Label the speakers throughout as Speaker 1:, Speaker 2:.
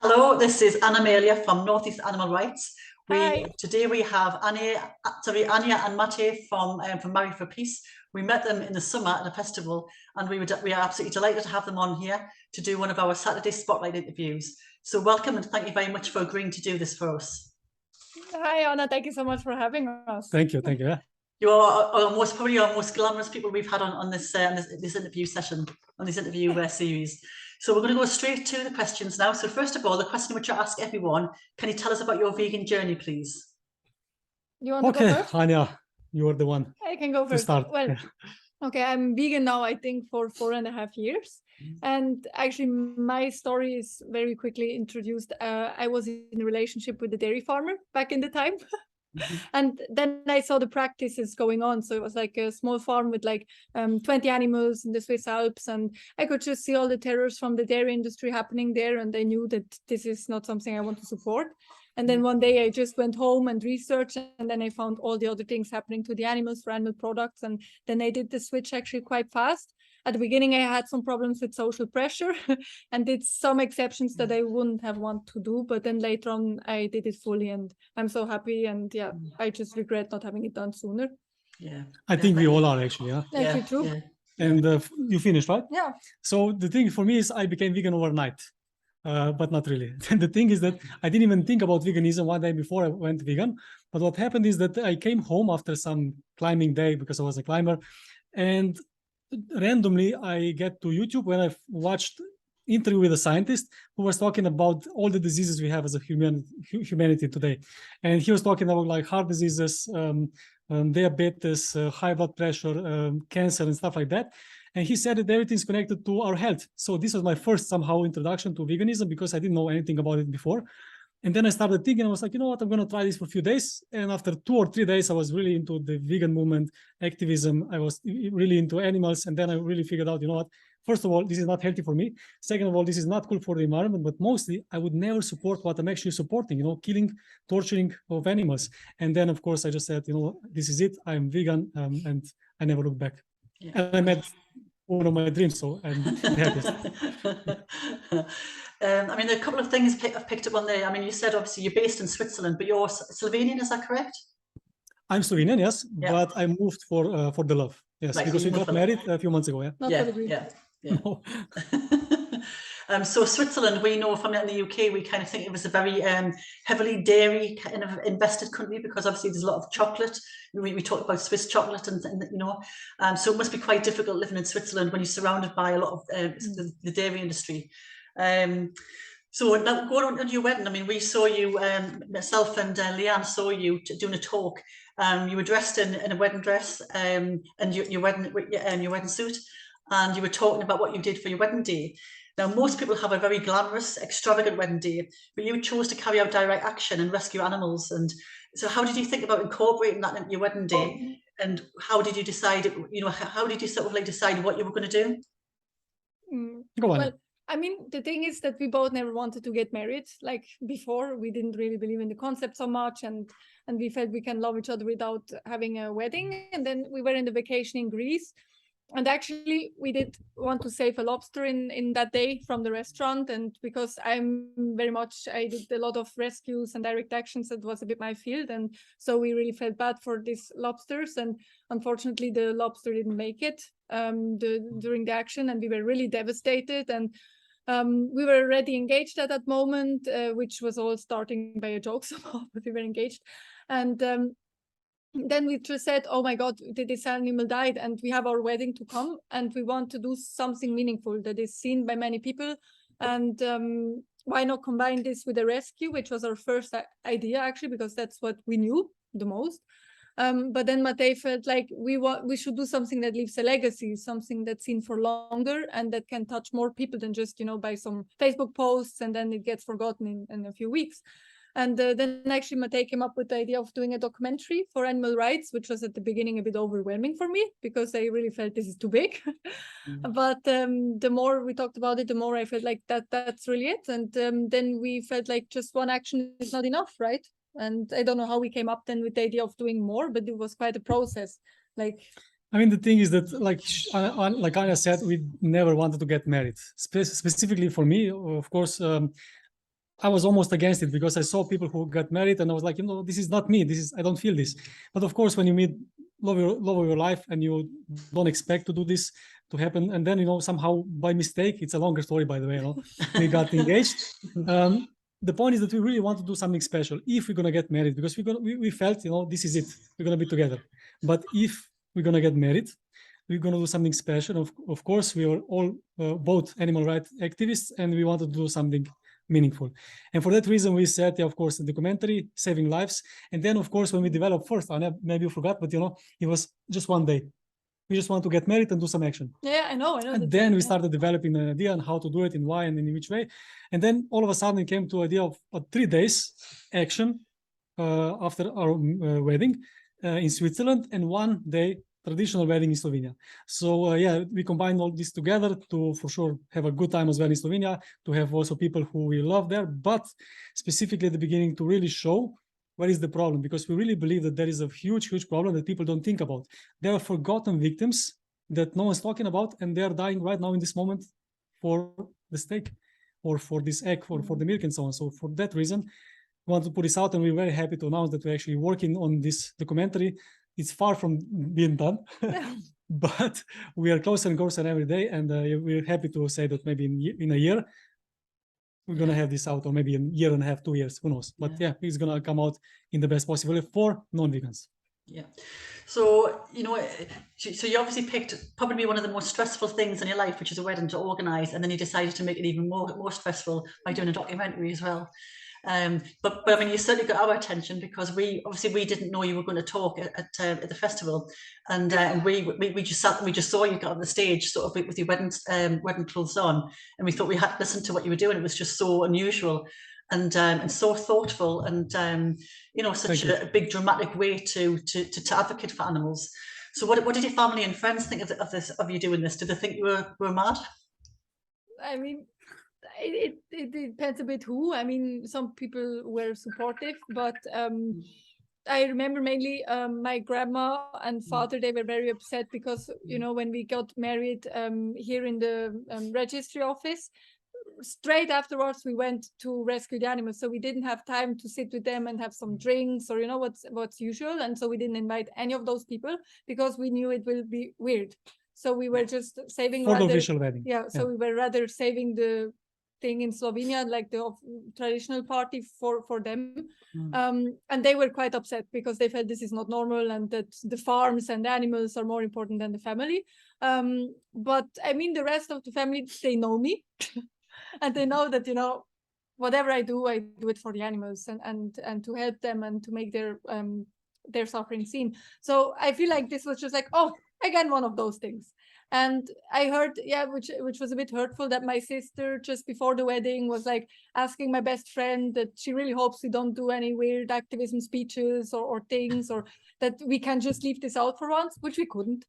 Speaker 1: Hello, this is Anna Amelia from Northeast Animal Rights.
Speaker 2: Hi.
Speaker 1: Today we have Anja and Matej from Marry for Peace. We met them in the summer at a festival, and we are absolutely delighted to have them on here to do one of our Saturday Spotlight interviews. So welcome and thank you very much for agreeing to do this for us.
Speaker 2: Hi, Anna. Thank you so much for having us.
Speaker 3: Thank you. Thank you.
Speaker 1: You are probably our most glamorous people we've had on this interview session, on this interview series. So we're going to go straight to the questions now. So first of all, the question which I ask everyone, can you tell us about your vegan journey, please?
Speaker 2: You want to go first?
Speaker 3: Anja, you are the one.
Speaker 2: I can go first.
Speaker 3: Start.
Speaker 2: Well, okay, I'm vegan now, I think, for 4.5 years. And actually, my story is very quickly introduced. I was in a relationship with a dairy farmer back in the time. And then I saw the practices going on. So it was like a small farm with like 20 animals in the Swiss Alps. And I could just see all the terrors from the dairy industry happening there. And I knew that this is not something I want to support. And then one day I just went home and researched, and then I found all the other things happening to the animals for animal products. And then I did the switch actually quite fast. At the beginning, I had some problems with social pressure and did some exceptions that I wouldn't have wanted to do. But then later on, I did it fully, and I'm so happy. And yeah, I just regret not having it done sooner.
Speaker 1: Yeah,
Speaker 3: I think we all are actually. Yeah.
Speaker 2: Thank you too.
Speaker 1: Yeah.
Speaker 3: And you finished, right?
Speaker 2: Yeah.
Speaker 3: So the thing for me is I became vegan overnight, but not really. The thing is that I didn't even think about veganism one day before I went vegan. But what happened is that I came home after some climbing day because I was a climber, and randomly I get to YouTube when I watched interview with a scientist who was talking about all the diseases we have as a humanity today, and he was talking about like heart diseases, diabetes, high blood pressure, cancer, and stuff like that. And he said that everything's connected to our health. So this was my first somehow introduction to veganism because I didn't know anything about it before. And then I started thinking, I was like, you know what, I'm going to try this for a few days. And after 2 or 3 days, I was really into the vegan movement, activism. I was really into animals. And then I really figured out, you know what, first of all, this is not healthy for me. Second of all, this is not cool for the environment. But mostly, I would never support what I'm actually supporting, you know, killing, torturing of animals. And then, of course, I just said, you know, this is it. I'm vegan. And I never looked back. Yeah. And I met one of my dreams, so I'm happy.
Speaker 1: I mean, there are a couple of things I've picked up on there. I mean, you said obviously you're based in Switzerland, but you're Slovenian, is that correct?
Speaker 3: I'm Slovenian, yes, but I moved for the love, yes, right, because we got married a few months ago.
Speaker 1: Yeah. No. So Switzerland, we know from in the UK, we kind of think it was a very heavily dairy kind of invested country because obviously there's a lot of chocolate. We talk about Swiss chocolate and you know, so it must be quite difficult living in Switzerland when you're surrounded by a lot of the dairy industry. So now going on to your wedding, I mean, we saw you, myself and Leanne saw you doing a talk. You were dressed in a wedding dress and your wedding suit, and you were talking about what you did for your wedding day. Now, most people have a very glamorous, extravagant wedding day, but you chose to carry out direct action and rescue animals. And so how did you think about incorporating that into your wedding day? And how did you decide, you know, how did you sort of like decide what you were going to
Speaker 2: do?
Speaker 3: Go on.
Speaker 2: Well, I mean, the thing is that we both never wanted to get married. Like before, we didn't really believe in the concept so much. And we felt we can love each other without having a wedding. And then we were in the vacation in Greece. And actually, we did want to save a lobster in that day from the restaurant. And because I did a lot of rescues and direct actions, that was a bit my field. And so we really felt bad for these lobsters. And unfortunately, the lobster didn't make it during the action. And we were really devastated. And we were already engaged at that moment, which was all starting by a joke somehow, but we were engaged. And then we just said, oh my God, this animal died and we have our wedding to come and we want to do something meaningful that is seen by many people. And why not combine this with a rescue, which was our first idea actually, because that's what we knew the most. But then Matej felt like we should do something that leaves a legacy, something that's seen for longer and that can touch more people than just, you know, by some Facebook posts and then it gets forgotten in a few weeks. And then actually Matej came up with the idea of doing a documentary for animal rights, which was at the beginning a bit overwhelming for me because I really felt this is too big. But the more we talked about it, the more I felt like that's really it. And then we felt like just one action is not enough, right? And I don't know how we came up then with the idea of doing more, but it was quite a process. Like,
Speaker 3: I mean, the thing is that, like Anja said, we never wanted to get married. Specifically for me, of course, I was almost against it because I saw people who got married and I was like, this is not me. I don't feel this. But of course, when you meet love of your life and you don't expect to do this to happen, and then somehow by mistake, it's a longer story, by the way, we got engaged. The point is that we really want to do something special if we're gonna get married, because we felt this is it, we're gonna be together. But if we're gonna get married, we're gonna do something special. Of course, we are all both animal rights activists, and we want to do something meaningful. And for that reason, we said, of course, the documentary, Saving Lives. And then, of course, when we developed first, Anja, maybe you forgot, but it was just one day. We just want to get married and do some action.
Speaker 2: Yeah, I know.
Speaker 3: And then we started developing an idea on how to do it, in why and in which way. And then all of a sudden it came to idea of 3 days action after our wedding in Switzerland, and 1 day traditional wedding in Slovenia. So we combined all this together to, for sure, have a good time as well in Slovenia, to have also people who we love there, but specifically at the beginning to really show what is the problem, because we really believe that there is a huge problem that people don't think about. There are forgotten victims that no one's talking about, and they are dying right now in this moment for the steak or for this egg or for the milk and so on. So for that reason, we want to put this out, and we're very happy to announce that we're actually working on this documentary. It's far from being done, but we are closer and closer every day, and we're happy to say that maybe in a year, we're going to have this out, or maybe a year and a half, 2 years, who knows. But it's going to come out in the best possible way for non-vegans.
Speaker 1: Yeah. So, so you obviously picked probably one of the most stressful things in your life, which is a wedding to organize, and then you decided to make it even more stressful by doing a documentary as well. But I mean, you certainly got our attention, because we didn't know you were going to talk at the festival, and we just saw you got on the stage sort of with your wedding clothes on, and we thought we had to listen to what you were doing. It was just so unusual and so thoughtful, and such a big dramatic way to advocate for animals. So what did your family and friends think of you doing this? Did they think you were mad?
Speaker 2: I mean, it depends a bit who. I mean, some people were supportive, but I remember mainly my grandma and father, they were very upset because, when we got married here in the registry office, straight afterwards we went to rescue the animals, so we didn't have time to sit with them and have some drinks or what's usual, and so we didn't invite any of those people because we knew it will be weird. So we were just saving
Speaker 3: for the official wedding.
Speaker 2: So we were rather saving the thing in Slovenia, like the traditional party for them. And they were quite upset because they felt this is not normal, and that the farms and the animals are more important than the family. But I mean, the rest of the family, they know me. And they know that, whatever I do it for the animals and to help them and to make their suffering seen. So I feel like this was just like, again, one of those things. And I heard, which was a bit hurtful, that my sister just before the wedding was like asking my best friend that she really hopes we don't do any weird activism speeches or things, or that we can just leave this out for once, which we couldn't.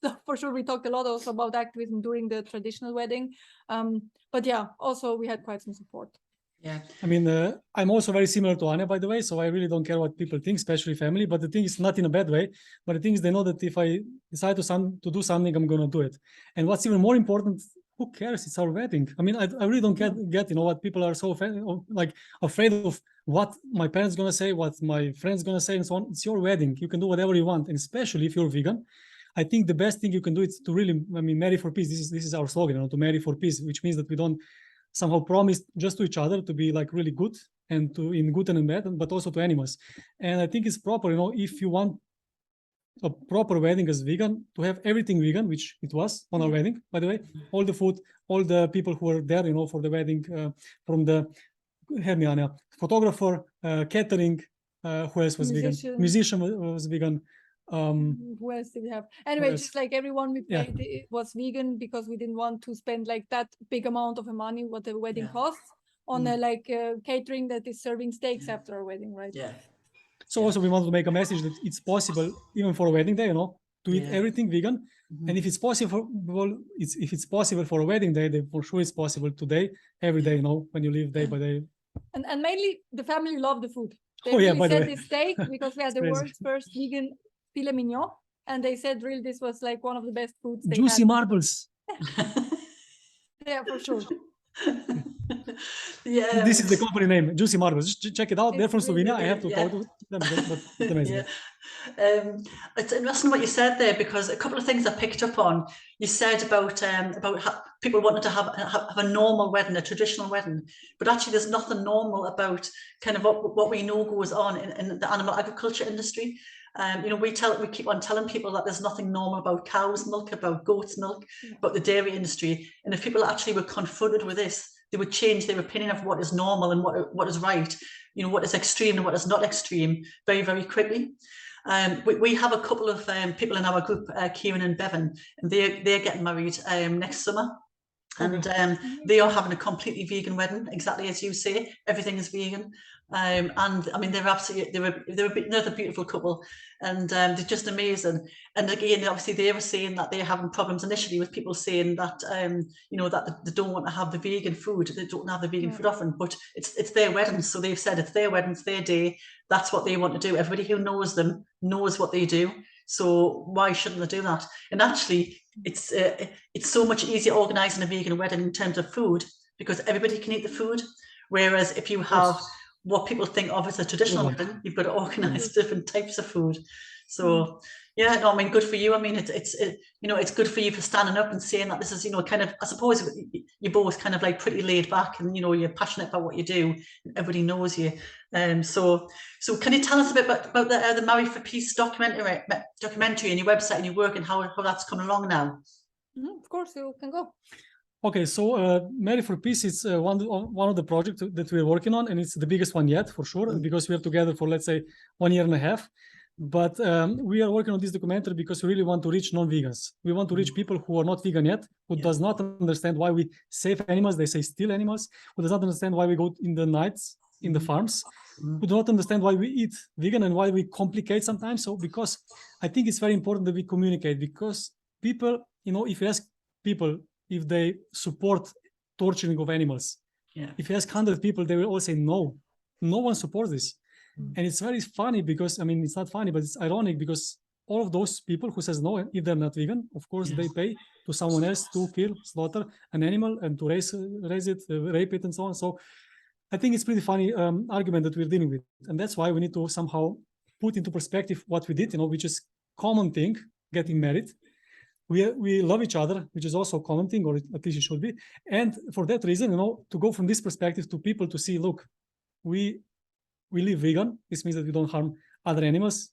Speaker 2: So for sure, we talked a lot also about activism during the traditional wedding. But also we had quite some support.
Speaker 3: Yeah. I mean, I'm also very similar to Anja, by the way, so I really don't care what people think, especially family. But the thing is not in a bad way. But the thing is, they know that if I decide to do something, I'm going to do it. And what's even more important, who cares? It's our wedding. I mean, I really don't get what people are so afraid of what my parents going to say, what my friends going to say, and so on. It's your wedding. You can do whatever you want. And especially if you're vegan, I think the best thing you can do is to really, marry for peace. This is our slogan, to marry for peace, which means that we don't somehow promise just to each other to be like really good, and to in good and in bad, but also to animals. And I think it's proper, if you want a proper wedding as vegan, to have everything vegan, which it was on our wedding, by the way, all the food, all the people who were there, for the wedding, from the photographer, catering, who else was vegan? Musician was vegan.
Speaker 2: Who else did we have? Anyway, just like everyone we paid, it was vegan because we didn't want to spend like that big amount of money what the wedding costs on catering that is serving steaks after our wedding, right?
Speaker 3: So also we wanted to make a message that it's possible even for a wedding day, to eat everything vegan. And if it's possible, if it's possible for a wedding day, then for sure it's possible today, every day, when you live day by day.
Speaker 2: And mainly the family loved the food. They
Speaker 3: by the way,
Speaker 2: this steak because we had the world's first vegan filet mignon, and they said really this was like one of the best foods they
Speaker 3: juicy
Speaker 2: had.
Speaker 3: marbles.
Speaker 2: Yeah, for sure.
Speaker 1: Yeah,
Speaker 3: This is the company name, Juicy Marbles. Just check it out. They're from
Speaker 2: Really
Speaker 3: Slovenia. I have to
Speaker 1: yeah.
Speaker 3: go to them, but it's amazing.
Speaker 1: Yeah. It's interesting what you said there, because a couple of things I picked up on. You said about people wanting to have a normal wedding, a traditional wedding, but actually there's nothing normal about kind of what we know goes on in the animal agriculture industry. You know, we keep on telling people that there's nothing normal about cow's milk, about goat's milk, about the dairy industry. And if people actually were confronted with this, they would change their opinion of what is normal and what is right, you know, what is extreme and what is not extreme very, very quickly. We have a couple of people in our group, Kieran and Bevan, and they're getting married next summer. And they are having a completely vegan wedding, exactly as you say. Everything is vegan, and I mean they're another beautiful couple, and they're just amazing. And again, obviously they were saying that they're having problems initially with people saying that you know, that they don't want to have the vegan food, they don't have the vegan food often, but it's their wedding, so they've said it's their wedding, it's their day. That's what they want to do. Everybody who knows them knows what they do. So why shouldn't they do that? And actually, it's so much easier organising a vegan wedding in terms of food, because everybody can eat the food. Whereas if you have what people think of as a traditional wedding, you've got to organise different types of food. So yeah, no, I mean, good for you. I mean, it's you know, it's good for you for standing up and saying that this is, you know, kind of, I suppose you're both kind of like pretty laid back, and you know, you're passionate about what you do, and everybody knows you. So can you tell us a bit about the Marry for Peace documentary and your website and your work, and how that's coming along now?
Speaker 2: Of course, you can go.
Speaker 3: Okay, so Marry for Peace is one of the projects that we're working on, and it's the biggest one yet, for sure, because we are together for, let's say, 1.5 years. But we are working on this documentary because we really want to reach non-vegans. We want to reach people who are not vegan yet, who does not understand why we save animals, they say steal animals, who does not understand why we go in the nights in the farms, who do not understand why we eat vegan and why we complicate sometimes. So because I think it's very important that we communicate, because people, you know, if you ask people if they support torturing of animals, if you ask 100 people, they will all say no, no one supports this. And it's very funny because, I mean, it's not funny, but it's ironic, because all of those people who says no, if they're not vegan, of course, they pay to someone else to kill, slaughter an animal and to raise it, rape it, and so on. So I think it's pretty funny argument that we're dealing with. And that's why we need to somehow put into perspective what we did, you know, which is common thing, getting married. We love each other, which is also a common thing, or at least it should be. And for that reason, you know, to go from this perspective to people to see, look, we live vegan. This means that we don't harm other animals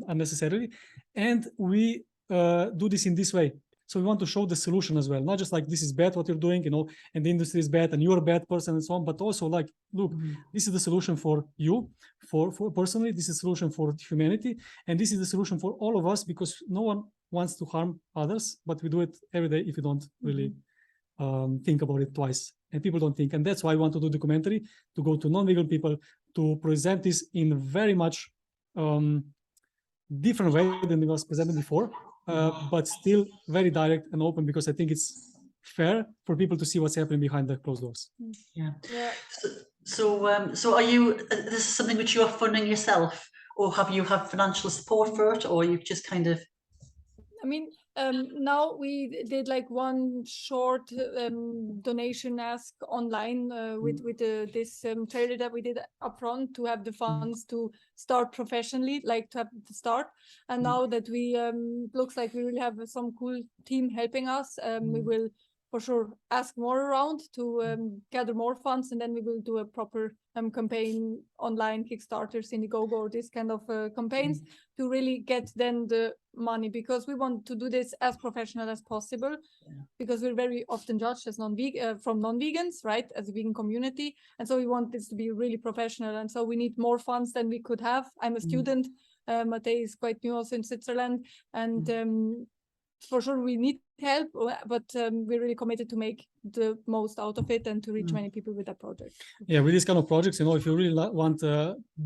Speaker 3: unnecessarily. And we do this in this way. So we want to show the solution as well. Not just like, this is bad what you're doing, you know, and the industry is bad and you're a bad person and so on, but also like, look, this is the solution for you, for personally, this is the solution for humanity. And this is the solution for all of us, because no one wants to harm others, but we do it every day if you don't really think about it twice. And people don't think. And that's why I want to do documentary, to go to non-vegan people, to present this in a very much different way than it was presented before, but still very direct and open, because I think it's fair for people to see what's happening behind the closed doors.
Speaker 1: Yeah. So are you, this is something which you're funding yourself, or have you had financial support for it, or you just kind of?
Speaker 2: I mean, now we did like one short donation ask online with this trailer that we did upfront to have the funds to start professionally, like to have the start. And now that we looks like we will have some cool team helping us, we will for sure ask more around to gather more funds, and then we will do a proper campaign online, Kickstarters, Indiegogo, or this kind of campaigns to really get then the money, because we want to do this as professional as possible, because we're very often judged as from non-vegans, right, as a vegan community, and so we want this to be really professional, and so we need more funds than we could have. I'm a student, Matej is quite new also in Switzerland, and for sure we need help, but we're really committed to make the most out of it and to reach many people with that project. Yeah,
Speaker 3: with these kind of projects, you know, if you really want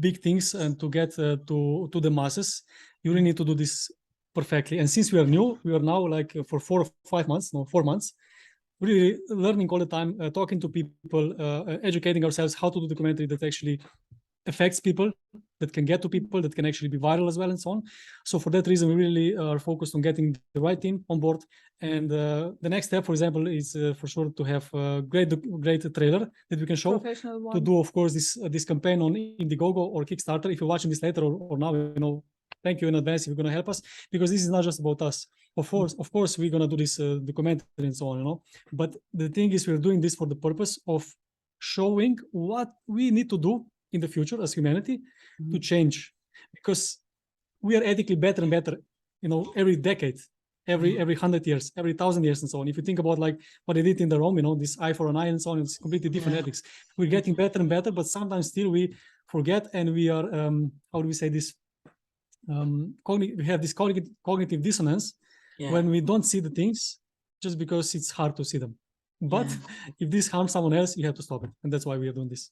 Speaker 3: big things and to get to the masses, you really need to do this perfectly. And since we are new, we are now like for 4 months, really learning all the time, talking to people, educating ourselves how to do documentary that actually affects people, that can get to people, that can actually be viral as well, and so on. So for that reason, we really are focused on getting the right team on board And the next step, for example, is for sure to have a great trailer that we can show.
Speaker 2: Professional one.
Speaker 3: To do, of course, this campaign on Indiegogo or Kickstarter. If you're watching this later or now, you know, thank you in advance if you're going to help us, because this is not just about us. Of course, we're going to do this documentary and so on, you know. But the thing is, we're doing this for the purpose of showing what we need to do in the future as humanity to change, because we are ethically better and better, you know, every decade, every 100 years, every 1,000 years, and so on. If you think about like what they did in the Rome, you know, this eye for an eye and so on, it's completely different ethics. We're getting better and better, but sometimes still we forget, and we are how do we say this? We have this cognitive dissonance when we don't see the things just because it's hard to see them. But if this harms someone else, you have to stop it, and that's why we are doing this.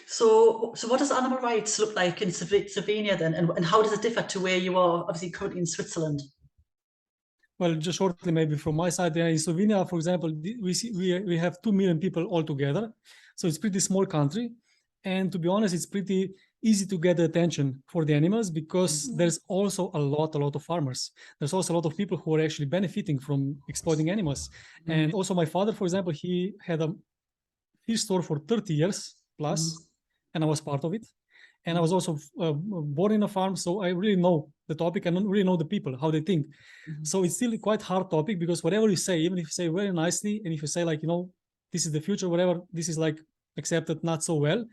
Speaker 1: So what does animal rights look like in Slovenia then, and how does it differ to where you are obviously currently in Switzerland?
Speaker 3: Well, just shortly, maybe from my side, in Slovenia, for example, we have 2 million people altogether, so it's a pretty small country, and to be honest, it's pretty easy to get the attention for the animals, because there's also a lot of farmers. There's also a lot of people who are actually benefiting from exploiting animals. And also my father, for example, he had a fish store for 30 years plus, and I was part of it. And I was also born in a farm, so I really know the topic and really know the people, how they think. So it's still a quite hard topic, because whatever you say, even if you say very nicely, and if you say like, you know, this is the future, whatever, this is like accepted not so well,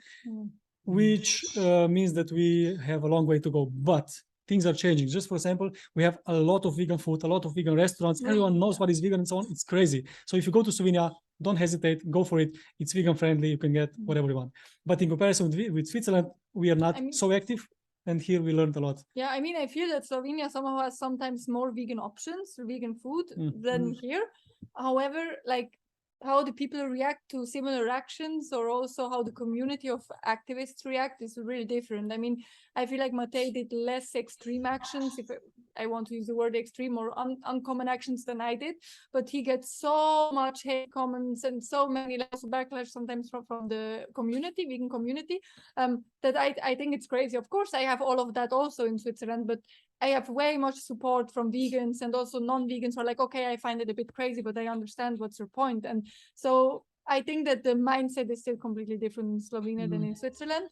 Speaker 3: which means that we have a long way to go. But things are changing. Just for example, we have a lot of vegan food, a lot of vegan restaurants. Everyone knows what is vegan and so on. It's crazy. So if you go to Slovenia, don't hesitate, go for it. It's vegan friendly. You can get whatever you want. But in comparison with Switzerland, we are not so active. And here we learned a lot.
Speaker 2: Yeah, I mean, I feel that Slovenia somehow has sometimes more vegan options, vegan food than here. However, like how the people react to similar actions, or also how the community of activists react, is really different. I mean, I feel like Matej did less extreme actions, if I want to use the word extreme, or uncommon actions than I did, but he gets so much hate comments and so many levels of backlash sometimes from the community, vegan community, that I think it's crazy. Of course, I have all of that also in Switzerland, but I have way much support from vegans and also non-vegans who are like, okay, I find it a bit crazy, but I understand what's your point. And so I think that the mindset is still completely different in Slovenia than in Switzerland,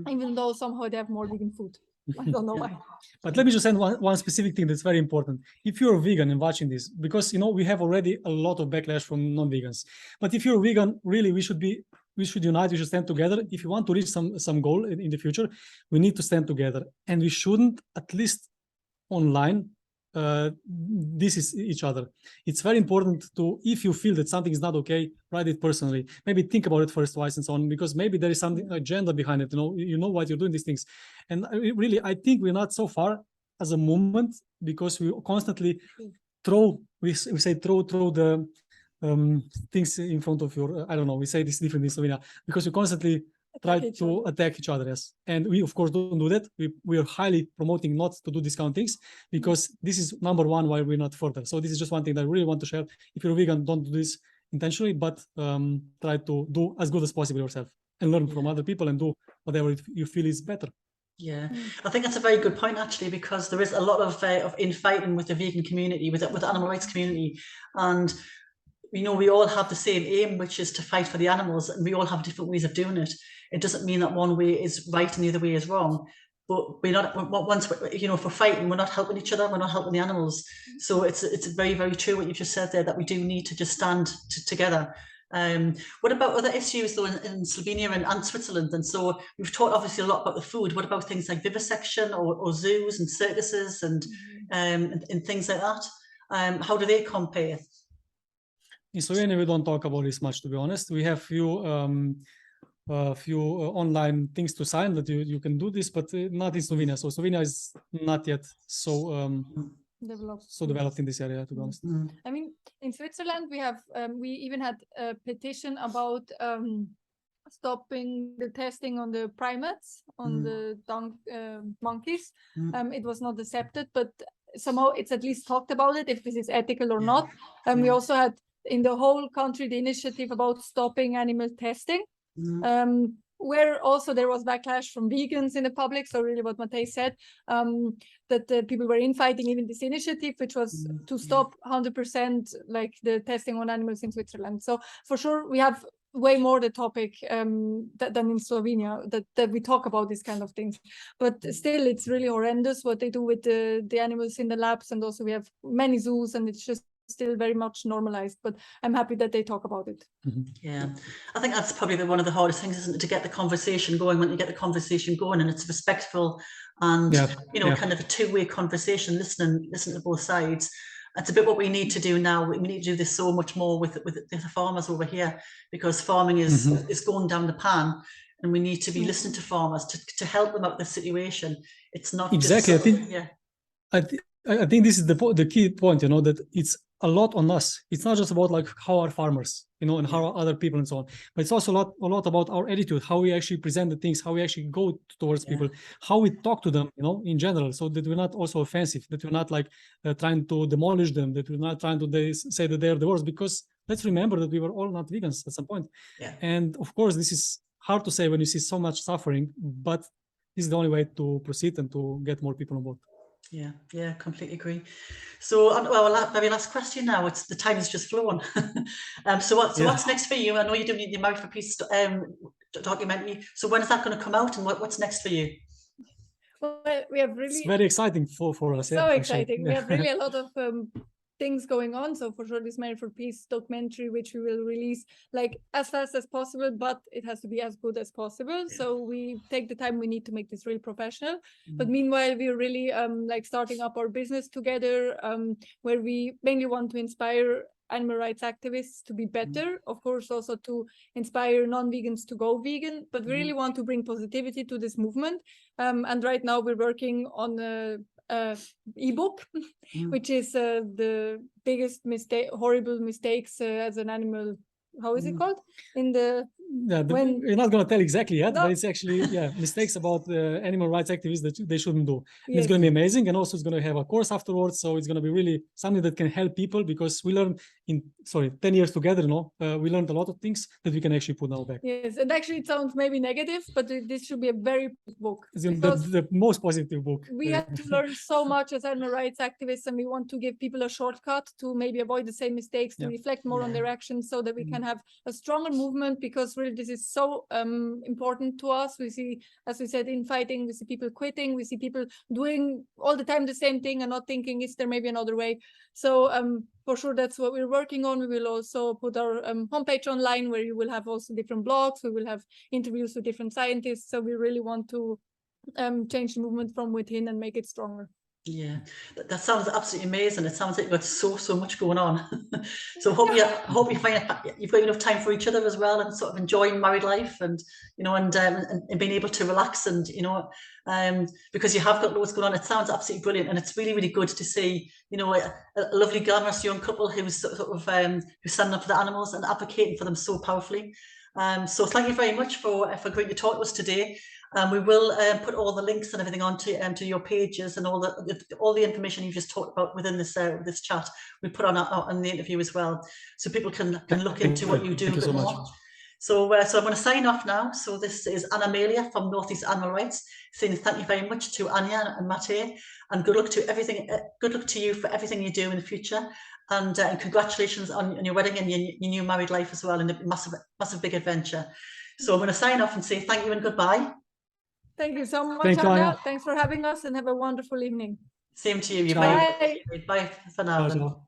Speaker 2: even though somehow they have more vegan food. I don't know why.
Speaker 3: But let me just add one specific thing that's very important. If you're a vegan and watching this, because, you know, we have already a lot of backlash from non-vegans. But if you're a vegan, really, we should unite, we should stand together. If you want to reach some goal in the future, we need to stand together. And we shouldn't, at least online, this is each other. It's very important to, if you feel that something is not okay, write it personally. Maybe think about it first, twice, and so on, because maybe there is some agenda behind it. You know what you're doing these things. And really, I think we're not so far as a movement, because we constantly throw the things in front of your, I don't know, we say this differently in Slovenia, because we constantly try to attack each other, yes. And we, of course, don't do that. We are highly promoting not to do these kind of things, because this is number one why we're not further. So this is just one thing that I really want to share. If you're vegan, don't do this intentionally, but try to do as good as possible yourself and learn from other people and do whatever you feel is better.
Speaker 1: Yeah, I think that's a very good point, actually, because there is a lot of infighting with the vegan community, with the animal rights community, and you know, we all have the same aim, which is to fight for the animals, and we all have different ways of doing it. It doesn't mean that one way is right and the other way is wrong, but we're not, once, you know, if we're fighting, we're not helping each other, we're not helping the animals. So it's very, very true what you've just said there, that we do need to just stand together. What about other issues though in Slovenia and Switzerland? And so we've talked obviously a lot about the food. What about things like vivisection or zoos and circuses and things like that? How do they compare?
Speaker 3: In Slovenia, we don't talk about this much, to be honest. We have few online things to sign that you can do this, but not in Slovenia. So Slovenia is not yet so developed in this area, to be honest.
Speaker 2: I mean, in Switzerland, we have we even had a petition about stopping the testing on the primates, on the monkeys. It was not accepted, but somehow it's at least talked about it, if this is ethical or not. We also had in the whole country the initiative about stopping animal testing, where also there was backlash from vegans in the public. So really what Matej said, that people were infighting even this initiative, which was to stop 100% like the testing on animals in Switzerland. So for sure, we have way more the topic than in Slovenia, that we talk about these kind of things. But still, it's really horrendous what they do with the animals in the labs. And also we have many zoos, and it's just still very much normalized, but I'm happy that they talk about it.
Speaker 1: Yeah, I think that's probably one of the hardest things, isn't it, to get the conversation going. When you get the conversation going and it's respectful and kind of a two-way conversation, listening to both sides. That's a bit what we need to do now. We need to do this so much more with the farmers over here, because farming is going down the pan, and we need to be listening to farmers to help them out the situation. It's not
Speaker 3: exactly.
Speaker 1: Just,
Speaker 3: I think this is the key point. That it's a lot on us. It's not just about like how our farmers, and how are other people and so on, but it's also a lot about our attitude, how we actually present the things, how we actually go towards people, how we talk to them, in general, so that we're not also offensive, that we're not like trying to demolish them, that we're not trying to say that they're the worst, because let's remember that we were all not vegans at some point. And of course, this is hard to say when you see so much suffering, but this is the only way to proceed and to get more people on board.
Speaker 1: Yeah, completely agree. So, well, very last question now. It's the time has just flown. So what's next for you? I know you're doing the Married for Peace documentary. So when is that going to come out, and what's next for you?
Speaker 2: Well, we have really...
Speaker 3: It's very exciting for us.
Speaker 2: So exciting. We have really a lot of things going on. So for sure, this Married for Peace documentary, which we will release like as fast as possible, but it has to be as good as possible. So we take the time we need to make this really professional. But meanwhile, we're really like starting up our business together, where we mainly want to inspire animal rights activists to be better, of course, also to inspire non-vegans to go vegan, but we really want to bring positivity to this movement. And right now we're working on ebook, which is the biggest horrible mistakes as an animal. How is it called?
Speaker 3: You're not going to tell exactly yet, but it's actually mistakes about animal rights activists that they shouldn't do. And it's going to be amazing, and also it's going to have a course afterwards, so it's going to be really something that can help people, because we learned 10 years together, we learned a lot of things that we can actually put now back.
Speaker 2: Yes, and actually it sounds maybe negative, but this should be a very big book.
Speaker 3: It's the most positive book.
Speaker 2: We had to learn so much as animal rights activists, and we want to give people a shortcut to maybe avoid the same mistakes, to reflect more on their actions, so that we can have a stronger movement, because really this is so important to us. We see, as we said, infighting, we see people quitting, we see people doing all the time the same thing and not thinking, is there maybe another way? So for sure, that's what we're working on. We will also put our homepage online, where you will have also different blogs. We will have interviews with different scientists. So we really want to change the movement from within and make it stronger.
Speaker 1: Yeah, that sounds absolutely amazing. It sounds like you've got so much going on. So hope you find you've got enough time for each other as well, and sort of enjoying married life, and and being able to relax, and because you have got loads going on. It sounds absolutely brilliant, and it's really good to see a lovely glamorous young couple who's sort of who's standing up for the animals and advocating for them so powerfully. So thank you very much for agreeing to talk to us today. We will put all the links and everything onto to your pages, and all the information you just talked about within this this chat. We put on the interview as well, so people can look into what you do a bit more. So I'm going to sign off now. So this is Anna Amelia from Northeast Animal Rights, saying thank you very much to Anja and Matej, and good luck to everything. Good luck to you for everything you do in the future, and congratulations on your wedding and your new married life as well, and a massive big adventure. So I'm going to sign off and say thank you and goodbye.
Speaker 2: Thank you so much, Anja. Thanks for having us, and have a wonderful evening.
Speaker 1: Same to you.
Speaker 2: Bye.
Speaker 1: Bye for now.